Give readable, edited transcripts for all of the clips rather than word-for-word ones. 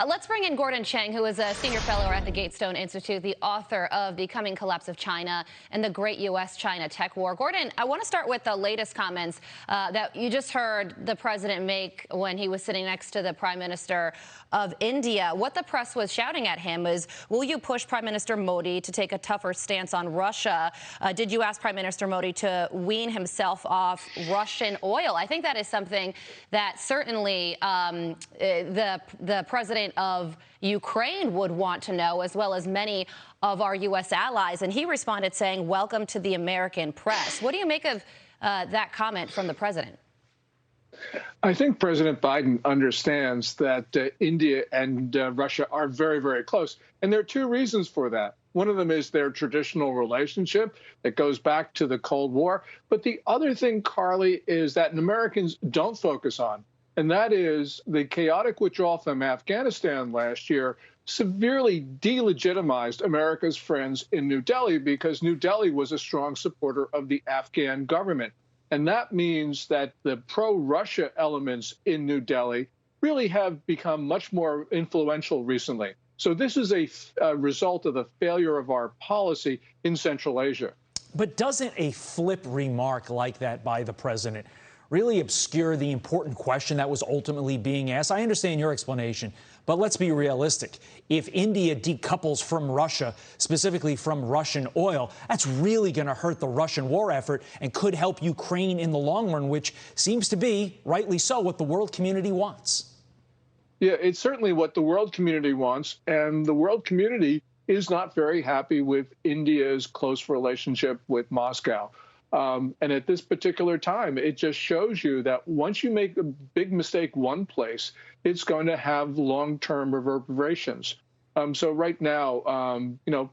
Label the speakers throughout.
Speaker 1: Let's bring in Gordon Chang, who is a senior fellow at the Gatestone Institute, the author of The Coming Collapse of China and the Great U.S.-China Tech War. Gordon, I want to start with the latest comments that you just heard the president make when he was sitting next to the Prime Minister of India. What the press was shouting at him is, will you push Prime Minister Modi to take a tougher stance on Russia? Did you ask Prime Minister Modi to wean himself off Russian oil? I think that is something that certainly the president of Ukraine would want to know, as well as many of our U.S. allies. And he responded saying, welcome to the American press. What do you make of that comment from the president?
Speaker 2: I think President Biden understands that India and Russia are very, very close. And there are two reasons for that. One of them is their traditional relationship that goes back to the Cold War. But the other thing, Carly, is that Americans don't focus on, and that is the chaotic withdrawal from Afghanistan last year severely delegitimized America's friends in New Delhi, because New Delhi was a strong supporter of the Afghan government. And that means that the pro-Russia elements in New Delhi really have become much more influential recently. So this is a result of the failure of our policy in Central Asia.
Speaker 3: But doesn't a flip remark like that by the president really obscure the important question that was ultimately being asked? I understand your explanation, but let's be realistic. If India decouples from Russia, specifically from Russian oil, that's really going to hurt the Russian war effort and could help Ukraine in the long run, which seems to be, rightly so, what the world community wants.
Speaker 2: Yeah, it's certainly what the world community wants, and the world community is not very happy with India's close relationship with Moscow. And at this particular time, it just shows you that once you make a big mistake one place, it's going to have long-term reverberations. So right now,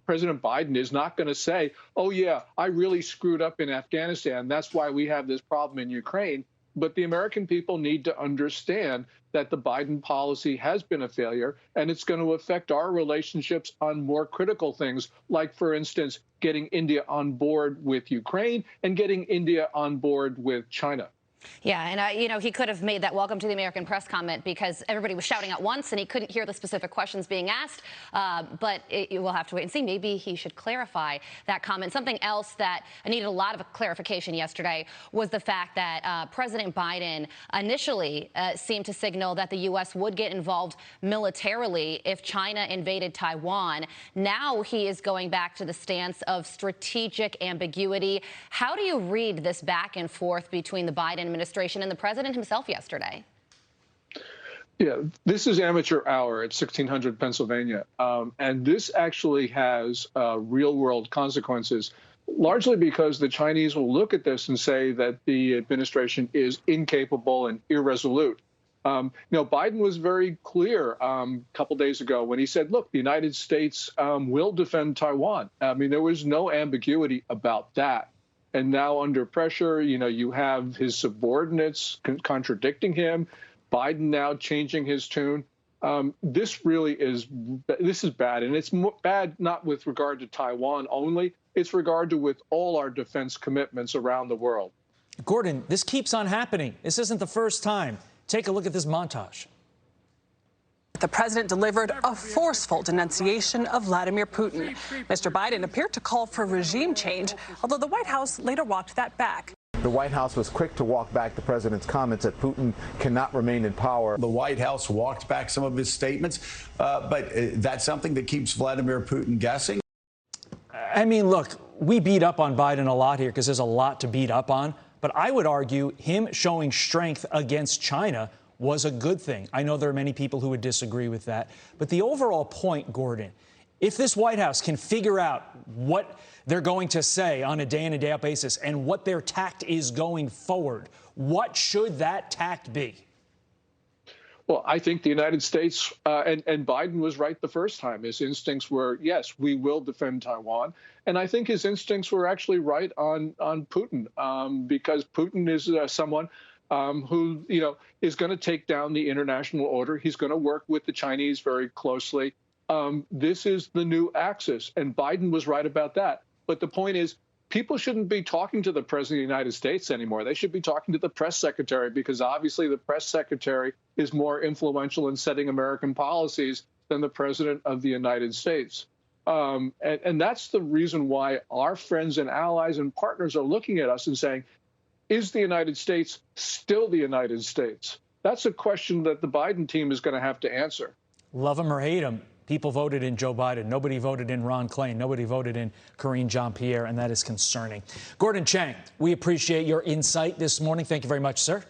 Speaker 2: President Biden is not going to say, oh, yeah, I really screwed up in Afghanistan. That's why we have this problem in Ukraine. But the American people need to understand that the Biden policy has been a failure, and it's going to affect our relationships on more critical things, like, for instance, getting India on board with Ukraine and getting India on board with China.
Speaker 1: Yeah, and, he could have made that welcome to the American press comment because everybody was shouting at once and he couldn't hear the specific questions being asked. But we'll have to wait and see. Maybe he should clarify that comment. Something else that needed a lot of clarification yesterday was the fact that President Biden initially seemed to signal that the U.S. would get involved militarily if China invaded Taiwan. Now he is going back to the stance of strategic ambiguity. How do you read this back and forth between the Biden administration and the president himself yesterday?
Speaker 2: Yeah, this is amateur hour at 1600 Pennsylvania. And this actually has real world consequences, largely because the Chinese will look at this and say that the administration is incapable and irresolute. Biden was very clear a couple days ago when he said, look, the United States will defend Taiwan. I mean, there was no ambiguity about that. And now under pressure, you have his subordinates contradicting him, Biden now changing his tune. This is bad. And it's bad not with regard to Taiwan only. It's regard to with all our defense commitments around the world.
Speaker 3: Gordon, this keeps on happening. This isn't the first time. Take a look at this montage.
Speaker 4: The president delivered a forceful denunciation of Vladimir Putin. Mr. Biden appeared to call for regime change, although the White House later walked that back.
Speaker 5: The White House was quick to walk back the president's comments that Putin cannot remain in power.
Speaker 6: The White House walked back some of his statements, but that's something that keeps Vladimir Putin guessing.
Speaker 3: I mean, look, we beat up on Biden a lot here because there's a lot to beat up on. But I would argue him showing strength against China was a good thing. I know there are many people who would disagree with that. But the overall point, Gordon, if this White House can figure out what they're going to say on a day-in and day-out basis and what their tact is going forward, what should that tact be?
Speaker 2: Well, I think the United States and Biden was right the first time. His instincts were, yes, we will defend Taiwan. And I think his instincts were actually right on Putin, because Putin is someone who, is going to take down the international order. He's going to work with the Chinese very closely. This is the new axis, and Biden was right about that. But the point is, people shouldn't be talking to the president of the United States anymore. They should be talking to the press secretary, because obviously the press secretary is more influential in setting American policies than the president of the United States. And that's the reason why our friends and allies and partners are looking at us and saying, is the United States still the United States? That's a question that the Biden team is going to have to answer.
Speaker 3: Love him or hate him, people voted in Joe Biden. Nobody voted in Ron Klain. Nobody voted in Karine Jean-Pierre, and that is concerning. Gordon Chang, we appreciate your insight this morning. Thank you very much, sir.